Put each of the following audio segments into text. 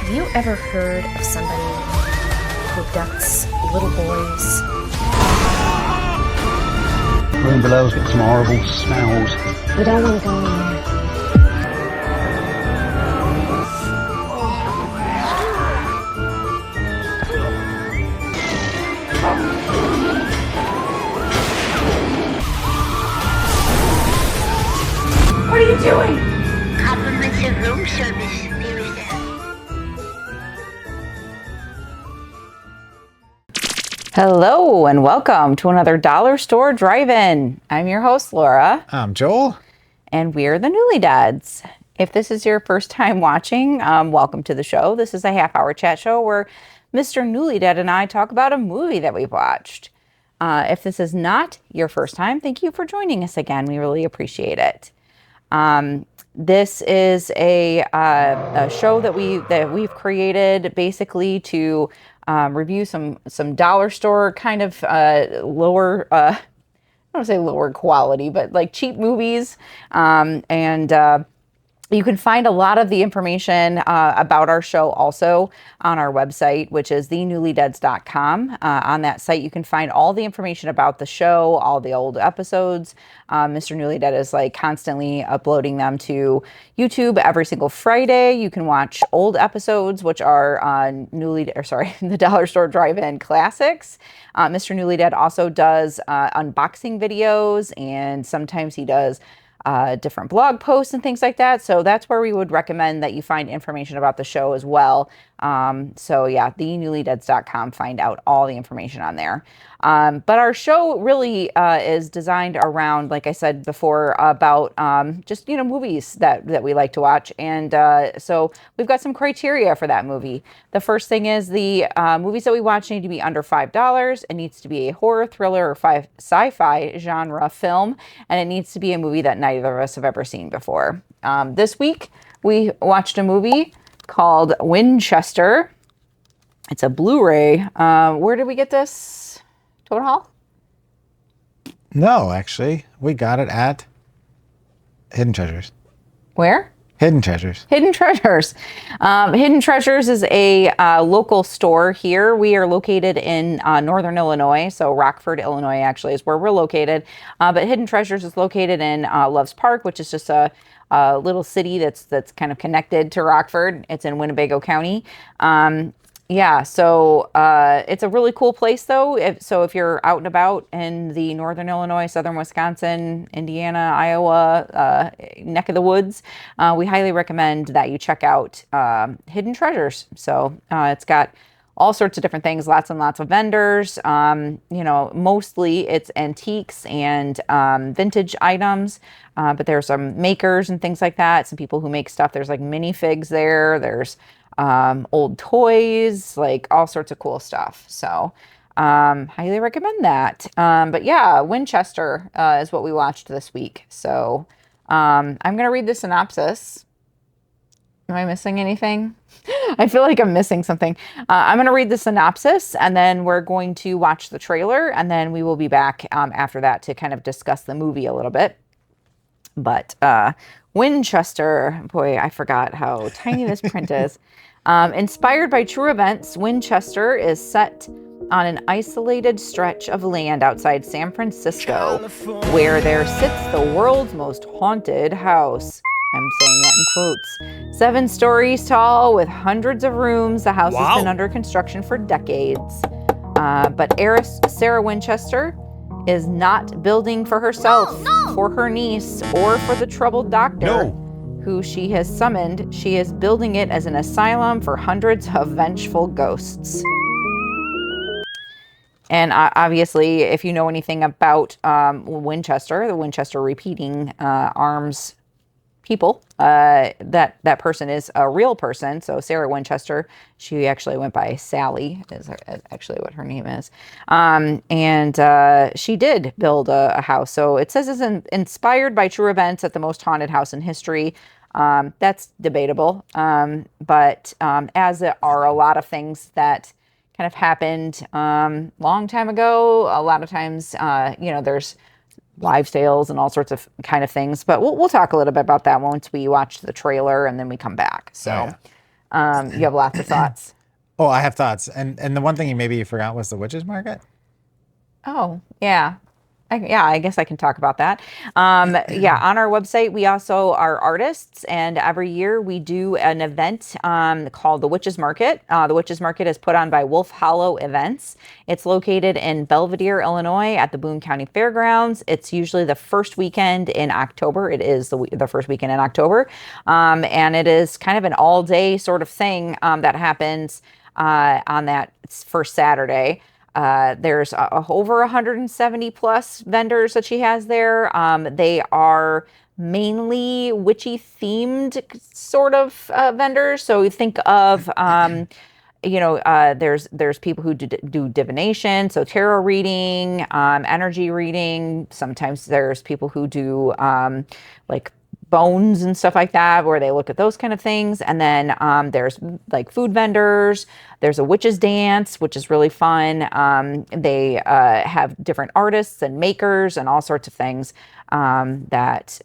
Have you ever heard of somebody who abducts little boys? Room below's got some horrible smells. We don't want to go in there. What are you doing? Complimentary room service. There is that. Hello and welcome to another Dollar Store Drive-In. I'm your host, Laura. I'm Joel. And we're the Newly Dads. If this is your first time watching, welcome to the show. This is a half-hour chat show where Mr. Newly Dad and I talk about a movie that we've watched. If this is not your first time, thank you for joining us again. We really appreciate it. This is a show that we've created basically to review some dollar store kind of lower. I don't want to say lower quality, but like cheap movies. You can find a lot of the information about our show also on our website, which is thenewlydads.com. On that site, you can find all the information about the show, all the old episodes. Mr. Newly Dad is like constantly uploading them to YouTube every single Friday. You can watch old episodes, which are the Dollar Store Drive-In Classics. Mr. Newly Dad also does unboxing videos, and sometimes he does different blog posts and things like that. So that's where we would recommend that you find information about the show as well. So yeah, thenewlydads.com, find out all the information on there. But our show really is designed around, like I said before, about just, movies that we like to watch. And so we've got some criteria for that movie. The first thing is the movies that we watch need to be under $5. It needs to be a horror, thriller, or sci-fi genre film. And it needs to be a movie that neither of us have ever seen before. This week, we watched a movie called Winchester. It's a Blu-ray. Where did we get this? Toad Hall? No, actually, we got it at Hidden Treasures. Where? Hidden Treasures. Hidden Treasures. Hidden Treasures is a local store here. We are located in northern Illinois, so Rockford, Illinois, actually, is where we're located. But Hidden Treasures is located in Loves Park, which is just a little city that's kind of connected to Rockford. It's in Winnebago County. So it's a really cool place, though. If you're out and about in the northern Illinois, southern Wisconsin, Indiana, Iowa neck of the woods, we highly recommend that you check out Hidden Treasures. So it's got all sorts of different things, lots and lots of vendors. Mostly it's antiques and vintage items, but there's some makers and things like that. Some people who make stuff. There's like minifigs there. There's old toys, like all sorts of cool stuff. So highly recommend that. But yeah, Winchester is what we watched this week. So I'm going to read the synopsis. Am I missing anything? I feel like I'm missing something. I'm going to read the synopsis, and then we're going to watch the trailer, and then we will be back after that to kind of discuss the movie a little bit. But Winchester, boy, I forgot how tiny this print is. Inspired by true events, Winchester is set on an isolated stretch of land outside San Francisco, where there sits the world's most haunted house. I'm saying that in quotes. 7 stories tall with hundreds of rooms, the house has been under construction for decades. But heiress Sarah Winchester is not building for herself, for her niece, or for the troubled doctor who she has summoned. She is building it as an asylum for hundreds of vengeful ghosts. And obviously, if you know anything about Winchester, the Winchester Repeating Arms people, that person is a real person. So Sarah Winchester, she actually went by Sally, is actually what her name is. And she did build a house. So it says it's inspired by true events at the most haunted house in history. That's debatable. But as there are a lot of things that kind of happened long time ago, a lot of times, there's live sales and all sorts of kind of things. But we'll talk a little bit about that once we watch the trailer and then we come back. So You have lots of thoughts. Oh, I have thoughts. And the one thing you forgot was the witches market. Oh, yeah. I guess I can talk about that. Yeah, on our website, we also are artists, and every year we do an event called the Witches Market. The Witches Market is put on by Wolf Hollow Events. It's located in Belvidere, Illinois, at the Boone County Fairgrounds. It's usually the first weekend in October. It is the first weekend in October, and it is kind of an all-day sort of thing that happens on that first Saturday. There's over 170 plus vendors that she has there. They are mainly witchy themed sort of vendors. So you think of, there's people who do divination, so tarot reading, energy reading. Sometimes there's people who do like bones and stuff like that, where they look at those kind of things. And then there's like food vendors. There's a witches dance, which is really fun. They have different artists and makers and all sorts of things that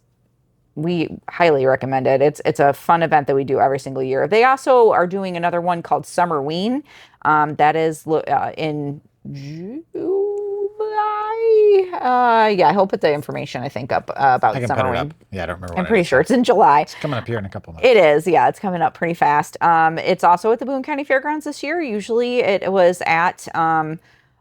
we highly recommend it. It's a fun event that we do every single year. They also are doing another one called Summerween. That is in July. Yeah, he'll put the information, I think, up about I can put it up. Summerween. Yeah, I don't remember. I'm pretty sure it's in July. It's coming up here in a couple months. It is, yeah. It's coming up pretty fast. It's also at the Boone County Fairgrounds this year. Usually it was at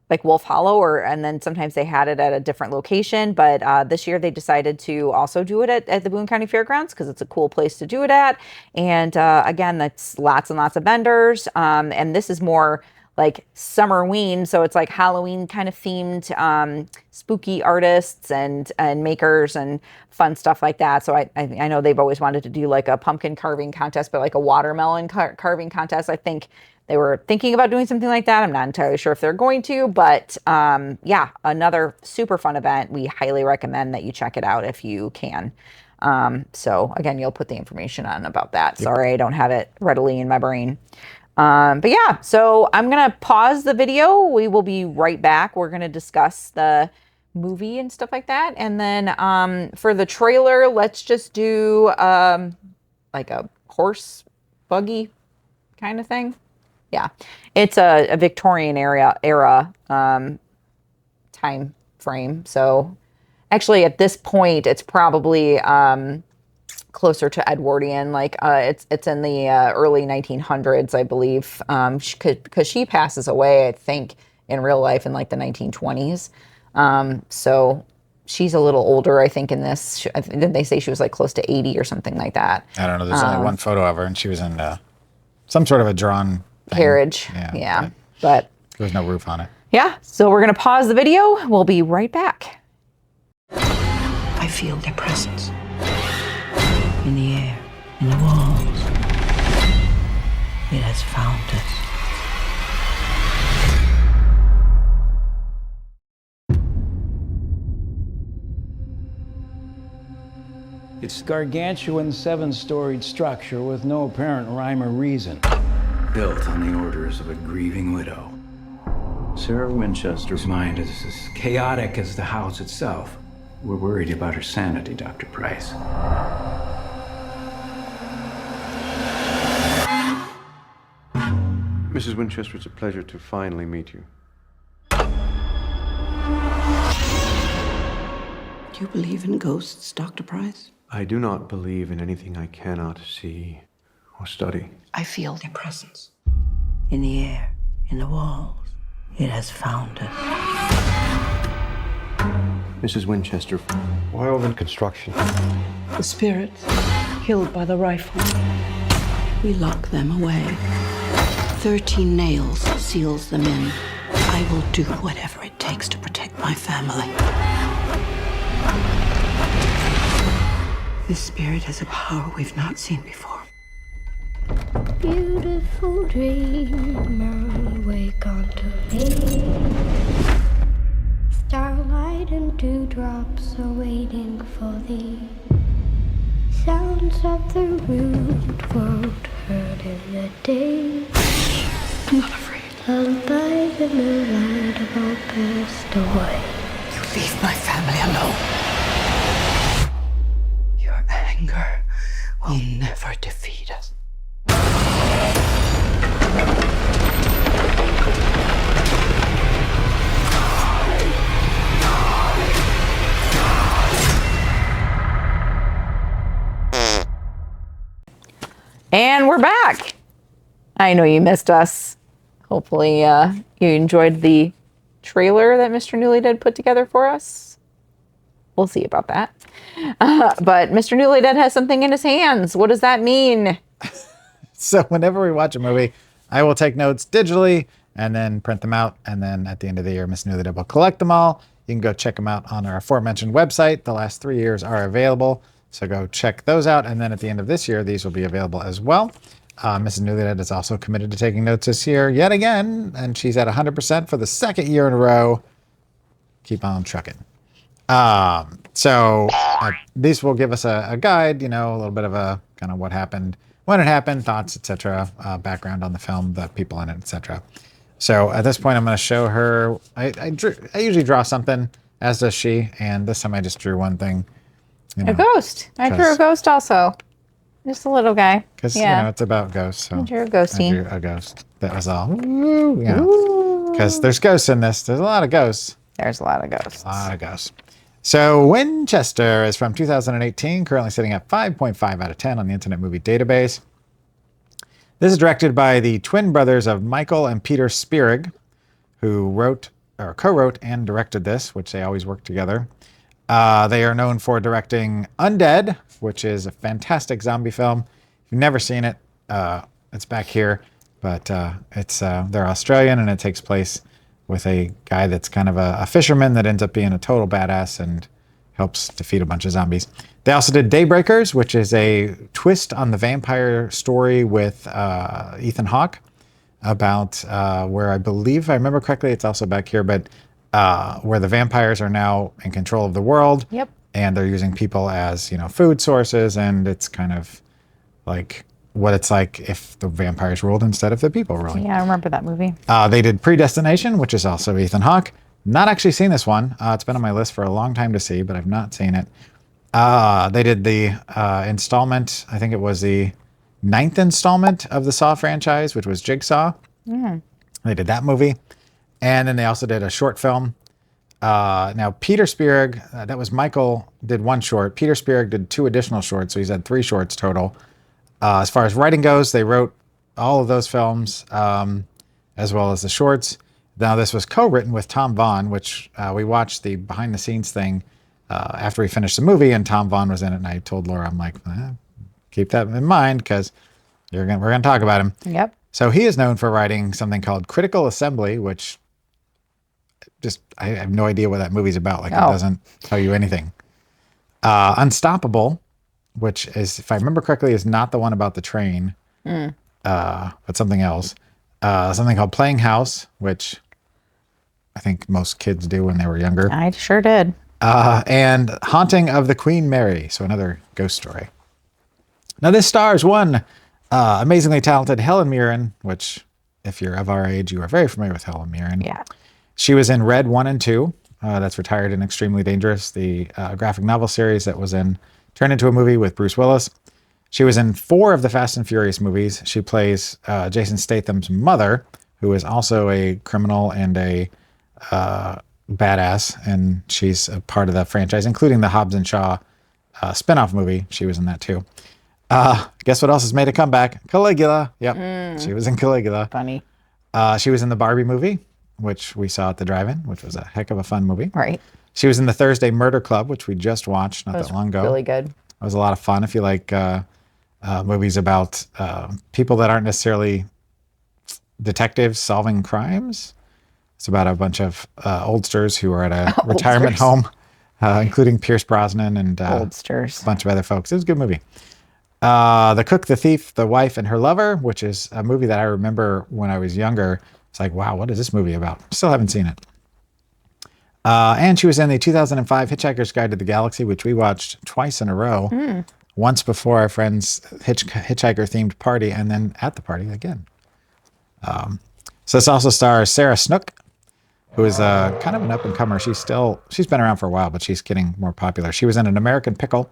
like Wolf Hollow, and then sometimes they had it at a different location. But this year they decided to also do it at the Boone County Fairgrounds because it's a cool place to do it at. And again, that's lots and lots of vendors. And this is more like Summerween, so it's like Halloween kind of themed, spooky artists and makers and fun stuff like that. So I know they've always wanted to do like a pumpkin carving contest, but like a watermelon carving contest. I think they were thinking about doing something like that. I'm not entirely sure if they're going to, but yeah, another super fun event. We highly recommend that you check it out if you can. So again, you'll put the information on about that. Sorry, I don't have it readily in my brain. But yeah, so I'm going to pause the video. We will be right back. We're going to discuss the movie and stuff like that. And then for the trailer, let's just do like a horse buggy kind of thing. Yeah, it's a Victorian era time frame. So actually at this point, it's probably closer to Edwardian, like it's in the early 1900s, I believe, because she passes away, I think, in real life in like the 1920s. So she's a little older, I think, in this. Didn't they say she was like close to 80 or something like that? I don't know. There's only one photo of her, and she was in some sort of a drawn thing. Carriage. Yeah. But there was no roof on it. Yeah. So we're going to pause the video. We'll be right back. I feel their presence. In the air, in the walls. It has found us. It's a gargantuan 7-storied structure with no apparent rhyme or reason. Built on the orders of a grieving widow. Sarah Winchester's mind is as chaotic as the house itself. We're worried about her sanity, Dr. Price. Mrs. Winchester, it's a pleasure to finally meet you. Do you believe in ghosts, Dr. Price? I do not believe in anything I cannot see or study. I feel their presence. In the air, in the walls. It has found us. Mrs. Winchester, why all the construction? The spirits, killed by the rifle. We lock them away. 13 nails seals them in. I will do whatever it takes to protect my family. This spirit has a power we've not seen before. Beautiful dreamer, wake unto me. Starlight and dewdrops are waiting for thee. Sounds of the rude world heard in the day. I'm not afraid. Lullabies in the land of all passed away. You leave my family alone. Your anger will never defeat us. And we're back. I know you missed us. Hopefully you enjoyed the trailer that Mr. Newly Dead put together for us. We'll see about that. But Mr. Newly Dead has something in his hands. What does that mean? So whenever we watch a movie, I will take notes digitally and then print them out. And then at the end of the year, Mr. Newly Dead will collect them all. You can go check them out on our aforementioned website. The last 3 years are available. So go check those out. And then at the end of this year, these will be available as well. Mrs. Newly Dead is also committed to taking notes this year yet again. And she's at 100% for the second year in a row. Keep on trucking. So these will give us a guide, a little bit of a kind of what happened, when it happened, thoughts, etc., background on the film, the people in it, etc. So at this point, I'm going to show her. I usually draw something, as does she, and this time I just drew one thing. A ghost. I drew a ghost also. Just a little guy. Because it's about ghosts. So I drew a ghosty. I drew a ghost. That was all. Because there's ghosts in this. There's a lot of ghosts. There's a lot of ghosts. A lot of ghosts. So Winchester is from 2018, currently sitting at 5.5 out of 10 on the Internet Movie Database. This is directed by the twin brothers of Michael and Peter Spierig, who wrote or co-wrote and directed this, which they always work together. They are known for directing Undead, which is a fantastic zombie film. If you've never seen it, it's back here, but they're Australian, and it takes place with a guy that's kind of a fisherman that ends up being a total badass and helps defeat a bunch of zombies. They also did Daybreakers, which is a twist on the vampire story with Ethan Hawke about where I believe, if I remember correctly, it's also back here, but where the vampires are now in control of the world. Yep. And they're using people as, food sources, and it's kind of like what it's like if the vampires ruled instead of the people ruling. Yeah, I remember that movie. They did Predestination, which is also Ethan Hawke. Not actually seen this one. It's been on my list for a long time to see, but I've not seen it. They did the installment, I think it was the 9th installment of the Saw franchise, which was Jigsaw. They did that movie. And then they also did a short film. Now, Peter Spierig, that was Michael, did one short. Peter Spierig did 2 additional shorts, so he's had 3 shorts total. As far as writing goes, they wrote all of those films, as well as the shorts. Now, this was co-written with Tom Vaughn, which we watched the behind-the-scenes thing after we finished the movie, and Tom Vaughn was in it, and I told Laura, I'm like, keep that in mind, because we're going to talk about him. Yep. So he is known for writing something called Critical Assembly, which I have no idea what that movie's about. It doesn't tell you anything. Unstoppable, which is, if I remember correctly, is not the one about the train, but something else. Something called Playing House, which I think most kids do when they were younger. I sure did. And Haunting of the Queen Mary, so another ghost story. Now this stars one amazingly talented Helen Mirren, which if you're of our age, you are very familiar with Helen Mirren. Yeah. She was in Red 1 and 2. That's retired and Extremely Dangerous, the graphic novel series that was turned into a movie with Bruce Willis. She was in 4 of the Fast and Furious movies. She plays Jason Statham's mother, who is also a criminal and a badass, and she's a part of the franchise, including the Hobbs and Shaw spin-off movie. She was in that too. Guess what else has made a comeback? Caligula. Yep. She was in Caligula. Funny. She was in the Barbie movie, which we saw at the drive-in, which was a heck of a fun movie. Right. She was in the Thursday Murder Club, which we just watched not that long ago. Really good. It was a lot of fun if you like movies about people that aren't necessarily detectives solving crimes. It's about a bunch of oldsters who are at a retirement home, including Pierce Brosnan and a bunch of other folks. It was a good movie. The Cook, the Thief, the Wife, and Her Lover, which is a movie that I remember when I was younger. It's like, wow, what is this movie about? Still haven't seen it. And she was in the 2005 Hitchhiker's Guide to the Galaxy, which we watched twice in a row. Once before our friend's hitchhiker-themed party, and then at the party again. So this also stars Sarah Snook, who is kind of an up-and-comer. She's been around for a while, but she's getting more popular. She was in An American Pickle.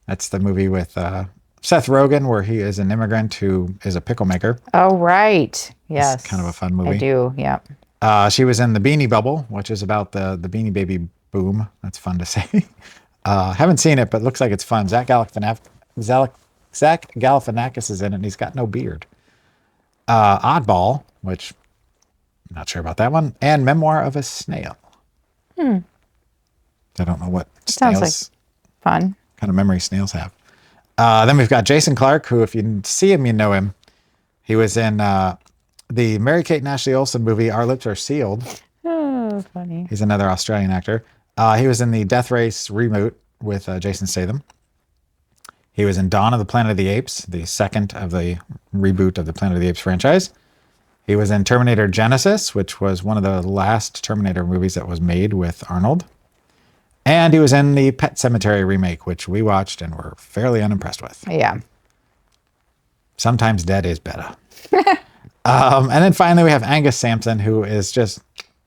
That's the movie with Seth Rogen, where he is an immigrant who is a pickle maker. Oh, right. Yes. It's kind of a fun movie. I do, yeah. She was in The Beanie Bubble, which is about the Beanie Baby boom. That's fun to say. Haven't seen it, but looks like it's fun. Zach Galifianakis Zach Galifianakis is in it, and he's got no beard. Oddball, which I'm not sure about that one, and Memoir of a Snail. I don't know what Sounds snails, like fun. kind of memory snails have. Then we've got Jason Clarke, who, if you see him, you know him. He was in the Mary-Kate and Ashley Olsen movie, Our Lips Are Sealed. Oh, funny. He's another Australian actor. He was in the Death Race reboot with Jason Statham. He was in Dawn of the Planet of the Apes, the second of the reboot of the Planet of the Apes franchise. He was in Terminator Genesis, which was one of the last Terminator movies that was made with Arnold. And he was in the Pet Sematary remake, which we watched and were fairly unimpressed with. Yeah. Sometimes dead is better. And then finally we have Angus Sampson, who is just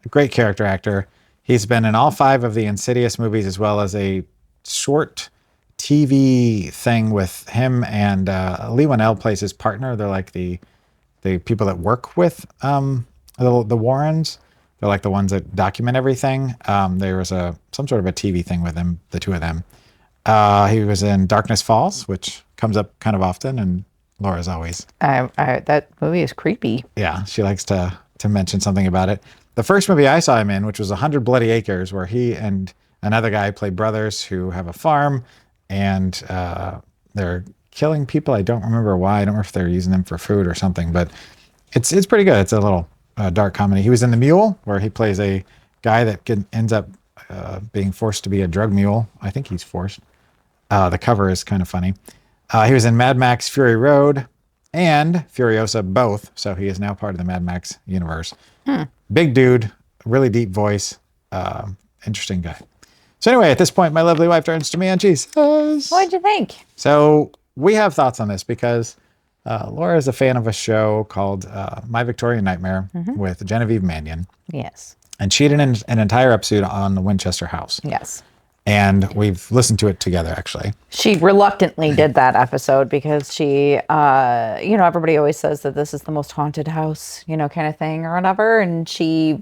a great character actor. He's been in all 5 of the Insidious movies, as well as a short TV thing with him and Lee Winnell plays his partner. They're like the people that work with the Warrens. They're like the ones that document everything. There was some sort of a TV thing with them, the two of them. He was in Darkness Falls, which comes up kind of often, and Laura's always. That movie is creepy. Yeah, she likes to mention something about it. The first movie I saw him in, which was 100 Bloody Acres, where he and another guy play brothers who have a farm, and they're killing people. I don't remember why. I don't know if they're using them for food or something, but it's pretty good. It's a little dark comedy. He was in The Mule, where he plays a guy that ends up being forced to be a drug mule. I think he's forced. The cover is kind of funny. He was in Mad Max Fury Road and Furiosa both, so he is now part of the Mad Max universe. Big dude, really deep voice, interesting guy. So anyway, at this point, my lovely wife turns to me and she says, What'd you think? so we have thoughts on this because Laura is a fan of a show called My Victorian Nightmare with Genevieve Mannion. Yes. And she did an entire episode on the Winchester House. Yes. And we've listened to it together, actually. She reluctantly did that episode because she, everybody always says that this is the most haunted house, kind of thing or whatever. And she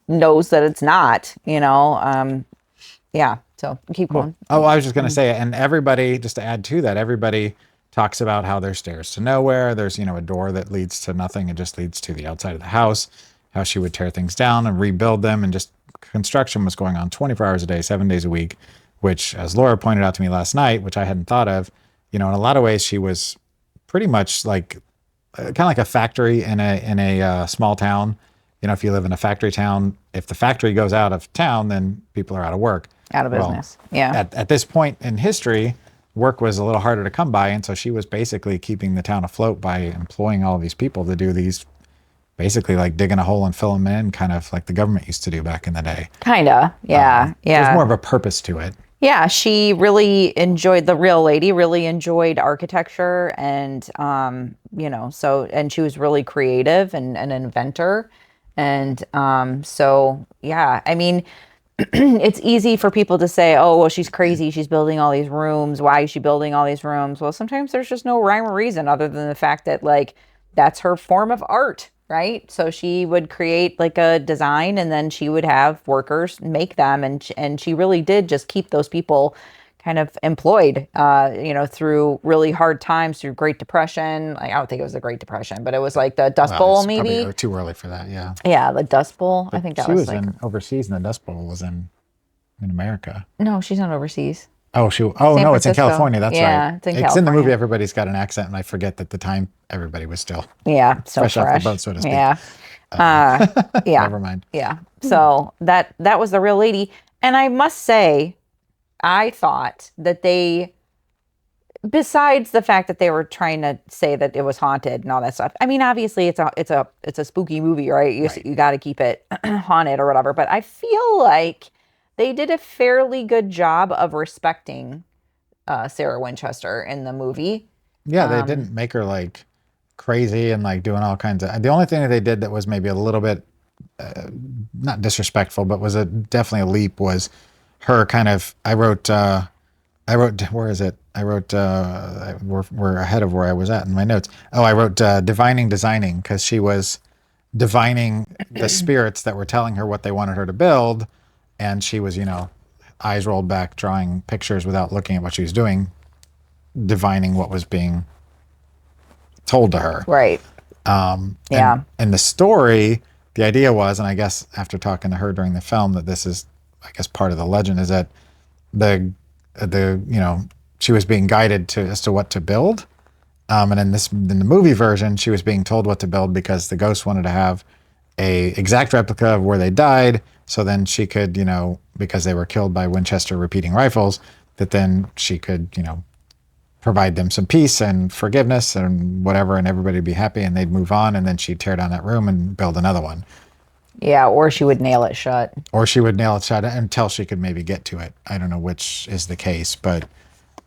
knows that it's not, yeah. So keep going. Oh, I was just going to say, and everybody, just to add to that, everybody talks about how there's stairs to nowhere. There's, a door that leads to nothing. It just leads to the outside of the house, how she would tear things down and rebuild them, and just construction was going on 24 hours a day, 7 days a week, which, as Laura pointed out to me last night, which I hadn't thought of, in a lot of ways, she was pretty much like kind of like a factory in a small town. If you live in a factory town, if the factory goes out of town, then people are out of work. Out of business. Yeah. At this point in history, work was a little harder to come by. And so she was basically keeping the town afloat by employing all of these people to do these, basically like digging a hole and filling them in, kind of like the government used to do back in the day. Kinda. Yeah. There's more of a purpose to it. Yeah, she really enjoyed, the real lady really enjoyed architecture and, and she was really creative and an inventor. And yeah, I mean, it's easy for people to say, oh, well, she's crazy. She's building all these rooms. Why is she building all these rooms? Well, sometimes there's just no rhyme or reason other than the fact that, like, that's her form of art, right? So she would create like a design and then she would have workers make them. And she really did just keep those people kind of employed, through really hard times, through Great Depression. Like, I don't think it was the Great Depression, but it was like the Dust Bowl, it's maybe. Probably too early for that, yeah. Yeah, the Dust Bowl. I think that she was was like in overseas, and the Dust Bowl was in America. No, she's not overseas. Oh, no, it's in Francisco. California. That's Yeah, right. it's in in the movie. California. Everybody's got an accent, and I forget that the time everybody was still So fresh off the boat, so to speak. Yeah. Yeah. Never mind. Yeah. So that was the real lady. And I must say, I thought that besides the fact that they were trying to say that it was haunted and all that stuff. I mean, obviously it's a spooky movie, right? You got to keep it haunted or whatever. But I feel like they did a fairly good job of respecting Sarah Winchester in the movie. Yeah, they didn't make her like crazy and like doing all kinds of. The only thing that they did that was maybe a little bit not disrespectful, but was definitely a leap was her kind of. I wrote. Where is it? I wrote. We're ahead of where I was at in my notes. Oh, I wrote divining designing, because she was divining the spirits that were telling her what they wanted her to build, and she was, eyes rolled back, drawing pictures without looking at what she was doing. divining what was being told to her. Right. Yeah. And the story, the idea was, and I guess after talking to her during the film, that this is, I guess, part of the legend, is that the she was being guided as to what to build. And in the movie version, she was being told what to build because the ghost wanted to have a exact replica of where they died. So then she could, because they were killed by Winchester repeating rifles, that then she could, provide them some peace and forgiveness and whatever, and everybody would be happy and they'd move on. And then she'd tear down that room and build another one. Yeah, or she would nail it shut. Or she would nail it shut until she could maybe get to it. I don't know which is the case, but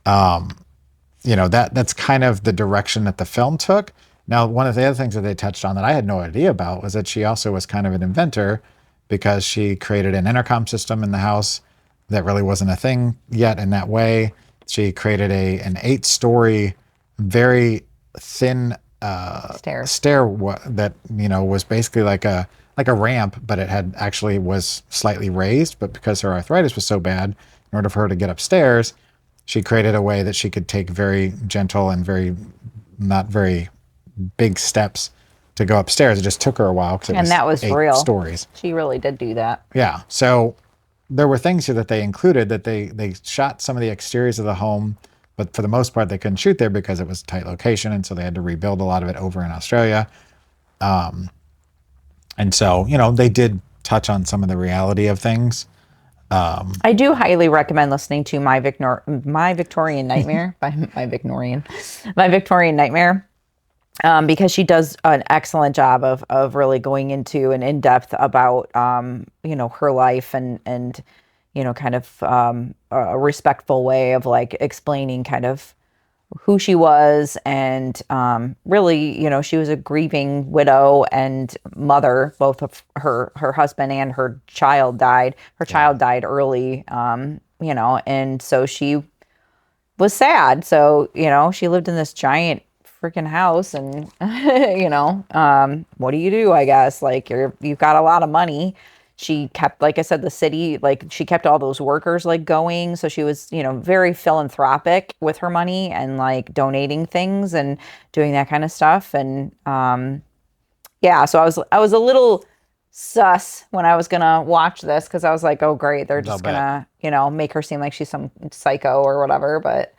that's kind of the direction that the film took. Now, one of the other things that they touched on that I had no idea about was that she also was kind of an inventor, because she created an intercom system in the house that really wasn't a thing yet in that way. She created an 8-story, very thin stair that was basically like a ramp, but it had actually was slightly raised. But because her arthritis was so bad, in order for her to get upstairs, she created a way that she could take very gentle and not very big steps to go upstairs. It just took her a while because that was 8 real. stories. She really did do that. Yeah. So there were things here that they included, that they shot some of the exteriors of the home, but for the most part they couldn't shoot there because it was a tight location, and so they had to rebuild a lot of it over in Australia. And so they did touch on some of the reality of things. I do highly recommend listening to My Victorian Nightmare by My Victorian Nightmare. Because she does an excellent job of really going into an in-depth about, her life and kind of a respectful way of like explaining kind of who she was. And really, she was a grieving widow and mother. Both of her husband and her child died. Her child died early, and so she was sad. So, she lived in this giant freaking house, and what do you do? I guess like you've got a lot of money. She kept, like I said, the city, like she kept all those workers like going. So she was, very philanthropic with her money and like donating things and doing that kind of stuff. And so I was a little sus when I was gonna watch this, because I was like, oh great, they're just gonna make her seem like she's some psycho or whatever. But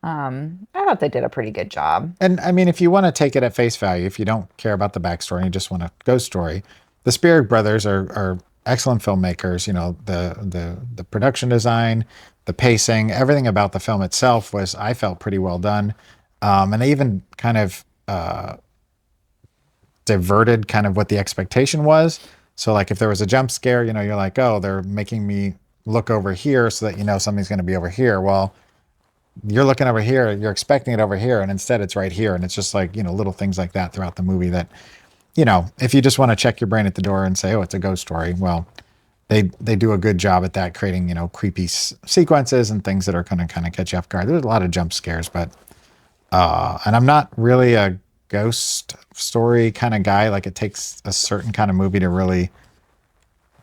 I thought they did a pretty good job. And I mean, if you want to take it at face value, if you don't care about the backstory and you just want a ghost story, the Spierig brothers are excellent filmmakers. The production design, the pacing, everything about the film itself was, I felt, pretty well done. And they even kind of diverted kind of what the expectation was. So like if there was a jump scare, you're like, oh, they're making me look over here so that something's going to be over here. Well, you're looking over here, you're expecting it over here, and instead it's right here. And it's just like, little things like that throughout the movie that, if you just want to check your brain at the door and say, oh, it's a ghost story, well, they do a good job at that, creating, creepy sequences and things that are going to kind of catch you off guard. There's a lot of jump scares, but, and I'm not really a ghost story kind of guy. Like it takes a certain kind of movie to really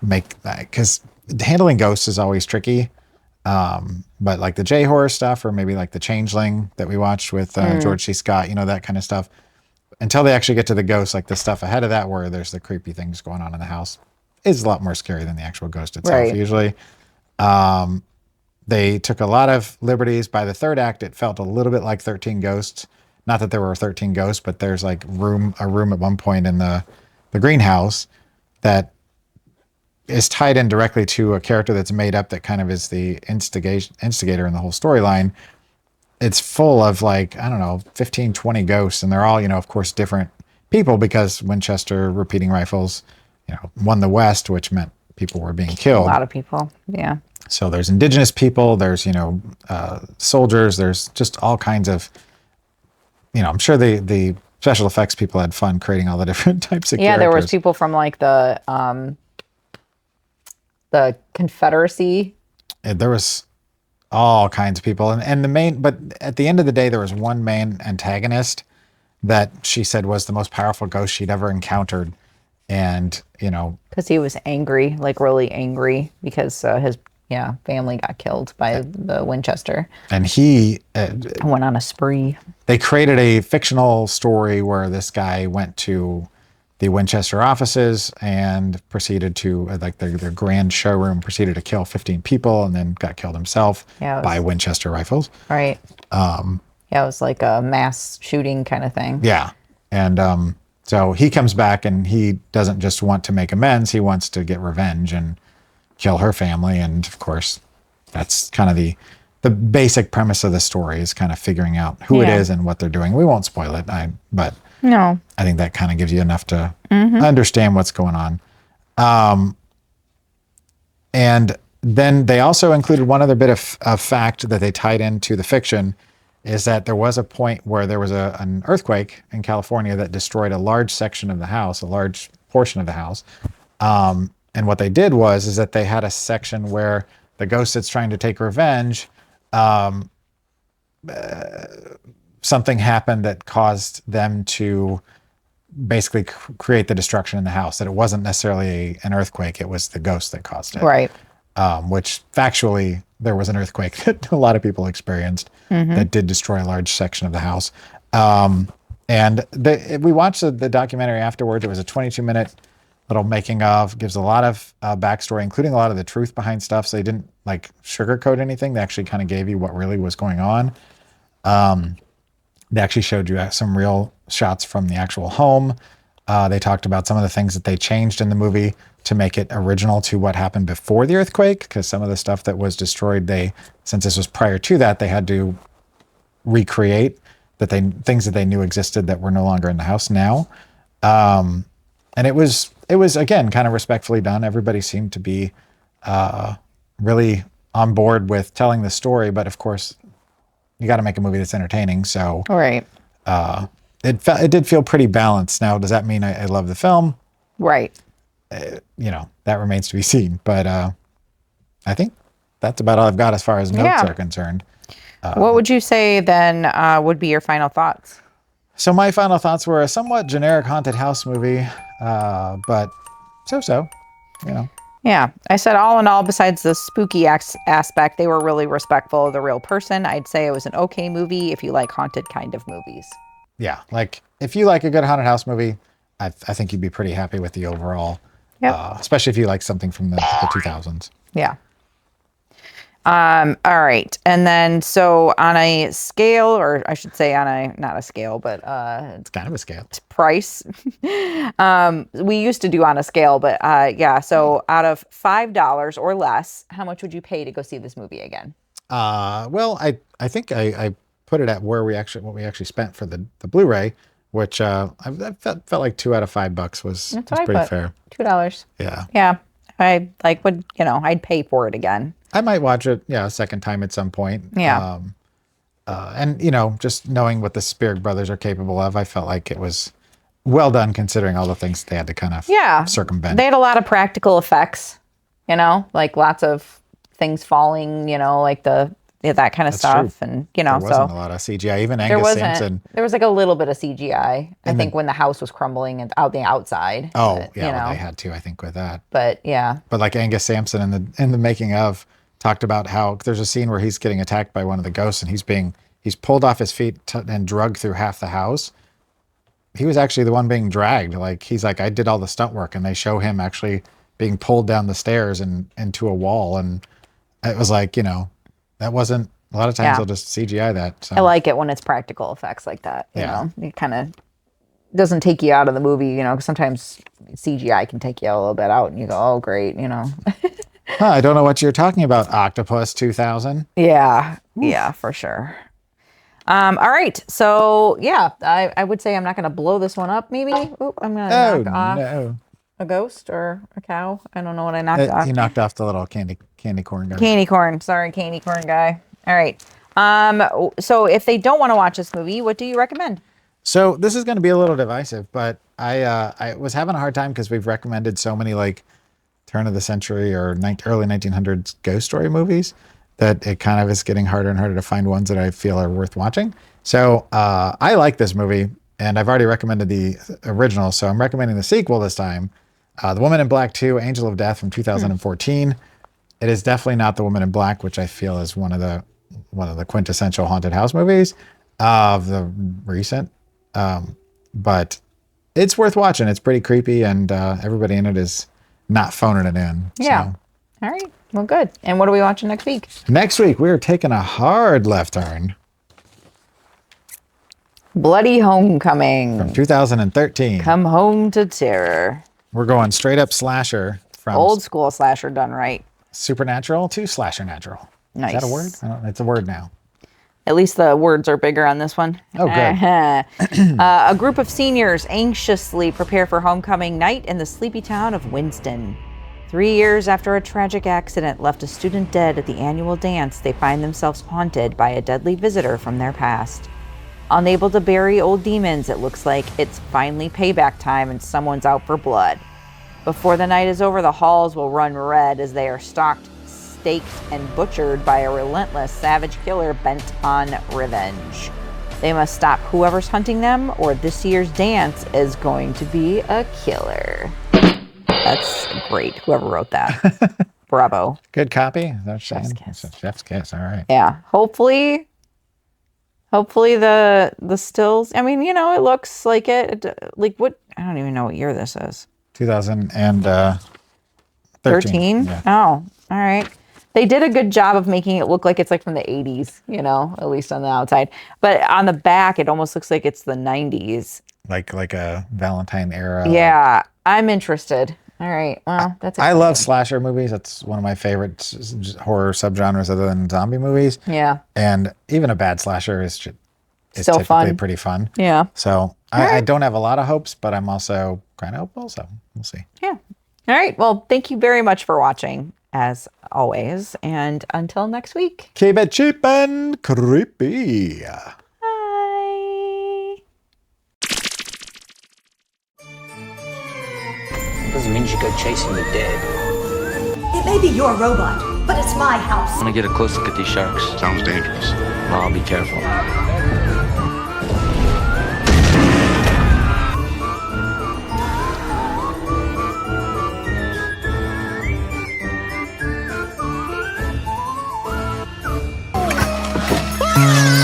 make that, because handling ghosts is always tricky. But like the J-horror stuff, or maybe like the Changeling that we watched with George C. Scott, that kind of stuff, until they actually get to the ghost, like the stuff ahead of that where there's the creepy things going on in the house, is a lot more scary than the actual ghost itself. Usually. They took a lot of liberties. By the third act, it felt a little bit like 13 Ghosts. Not that there were 13 ghosts, but there's like a room at one point in the greenhouse that is tied in directly to a character that's made up that kind of is the instigator in the whole storyline. It's full of like, I don't know, 15, 20 ghosts, and they're all, of course, different people, because Winchester repeating rifles, won the West, which meant people were being killed. A lot of people, yeah. So there's indigenous people, there's, soldiers, there's just all kinds of, I'm sure the special effects people had fun creating all the different types of characters. Yeah, there was people from like the Confederacy. There was all kinds of people, and but at the end of the day, there was one main antagonist that she said was the most powerful ghost she'd ever encountered. And, because he was angry, like really angry, because his family got killed by the Winchester. And he Went on a spree. they created a fictional story where this guy went to the Winchester offices and proceeded to, like their grand showroom, proceeded to kill 15 people and then got killed himself by Winchester rifles. Right. Yeah, it was like a mass shooting kind of thing. Yeah. And so he comes back and he doesn't just want to make amends. He wants to get revenge and kill her family. And of course, that's kind of the basic premise of the story, is kind of figuring out who it is and what they're doing. We won't spoil it, but No. I think that kind of gives you enough to understand what's going on. And then they also included one other bit of fact that they tied into the fiction, is that there was a point where there was an earthquake in California that destroyed a large section of the house, a large portion of the house. And what they did is that they had a section where the ghost that's trying to take revenge, something happened that caused them to basically create the destruction in the house. That it wasn't necessarily an earthquake, it was the ghost that caused it. Right. Which factually, there was an earthquake that a lot of people experienced that did destroy a large section of the house. And we watched the documentary afterwards. It was a 22-minute little making of, gives a lot of backstory, including a lot of the truth behind stuff. So they didn't like sugarcoat anything. They actually kind of gave you what really was going on. They actually showed you some real shots from the actual home. They talked about some of the things that they changed in the movie to make it original to what happened before the earthquake, because some of the stuff that was destroyed, since this was prior to that, they had to recreate things that they knew existed that were no longer in the house now. And it was again kind of respectfully done. Everybody seemed to be really on board with telling the story, but of course, you got to make a movie that's entertaining. So Right. it did feel pretty balanced. Now, does that mean I love the film? Right. That remains to be seen. But I think that's about all I've got as far as notes are concerned. What would you say then would be your final thoughts? So my final thoughts were a somewhat generic haunted house movie, but so, Yeah, I said all in all, besides the spooky aspect, they were really respectful of the real person. I'd say it was an okay movie if you like haunted kind of movies. Yeah, like if you like a good haunted house movie, I think you'd be pretty happy with the overall. Especially if you like something from the 2000s. Yeah. All right. And then, so on a scale, or I should say not a scale, but it's kind of a scale. Price. We used to do on a scale, but so out of $5 or less, how much would you pay to go see this movie again? Well, I think I put it at what we actually spent for the Blu-ray, which I felt like $2 out of $5 was pretty fair. $2. Yeah. Yeah. I'd pay for it again. I might watch it, a second time at some point. Yeah. And just knowing what the Spirig brothers are capable of, I felt like it was well done considering all the things they had to kind of circumvent. They had a lot of practical effects, like lots of things falling, like that kind of stuff. True. And, there wasn't a lot of CGI. Even Angus Sampson. There was like a little bit of CGI, I think, when the house was crumbling and out the outside. Oh, but, well, they had to, I think, with that. But yeah. But like Angus Sampson in the making of talked about how there's a scene where he's getting attacked by one of the ghosts and he's pulled off his feet and drugged through half the house. He was actually the one being dragged. Like he's like, I did all the stunt work, and they show him actually being pulled down the stairs and into a wall. And it was like, that wasn't, a lot of times they'll just CGI that. So. I like it when it's practical effects like that. You know, it kind of doesn't take you out of the movie, because sometimes CGI can take you a little bit out and you go, oh, great, I don't know what you're talking about, Octopus 2000. Yeah. Oof. Yeah, for sure. All right. So, I would say I'm not going to blow this one up, maybe. Oop, I'm going to knock off a ghost or a cow. I don't know what I knocked off. You knocked off the little candy corn guy. Candy corn. Sorry, candy corn guy. All right. So if they don't want to watch this movie, what do you recommend? So this is going to be a little divisive, but I was having a hard time because we've recommended so many like turn of the century or early 1900s ghost story movies that it kind of is getting harder and harder to find ones that I feel are worth watching. So I like this movie, and I've already recommended the original, so I'm recommending the sequel this time. The Woman in Black 2, Angel of Death from 2014. It is definitely not The Woman in Black, which I feel is one of the quintessential haunted house movies of the recent. But it's worth watching. It's pretty creepy, and everybody in it is not phoning it in. Yeah. So. All right. Well, good. And what are we watching next week? Next week, we're taking a hard left turn. Bloody Homecoming. From 2013. Come Home to Terror. We're going straight up slasher from Old school slasher done right. supernatural to slasher natural. Nice. Is that a word? I don't know. It's a word now. At least the words are bigger on this one. Oh, good. A group of seniors anxiously prepare for homecoming night in the sleepy town of Winston. 3 years after a tragic accident left a student dead at the annual dance, they find themselves haunted by a deadly visitor from their past. Unable to bury old demons, it looks like it's finally payback time and someone's out for blood. Before the night is over, the halls will run red as they are stalked, staked, and butchered by a relentless, savage killer bent on revenge. They must stop whoever's hunting them, or this year's dance is going to be a killer. That's great, whoever wrote that. Bravo. Good copy. Is that what you're Chef's saying? kiss. Chef's kiss. All right. Yeah, hopefully the stills, I mean, it looks like it, like what, I don't even know what year this is. 2013. Yeah. Oh, all right. They did a good job of making it look like it's like from the 80s, at least on the outside. But on the back, it almost looks like it's the 90s. Like a Valentine era. Yeah, I'm interested. All right. Well, that's I love slasher movies. That's one of my favorite horror subgenres other than zombie movies. Yeah. And even a bad slasher is Still typically fun. pretty fun. Yeah. So I don't have a lot of hopes, but I'm also kind of hopeful. So we'll see. Yeah. All right. Well, thank you very much for watching, as always. And until next week. Keep it cheap and creepy. Bye. Doesn't mean you should go chasing the dead. It may be your robot, but it's my house. I'm gonna get a close look at these sharks. Sounds dangerous. Well, I'll be careful. Ah!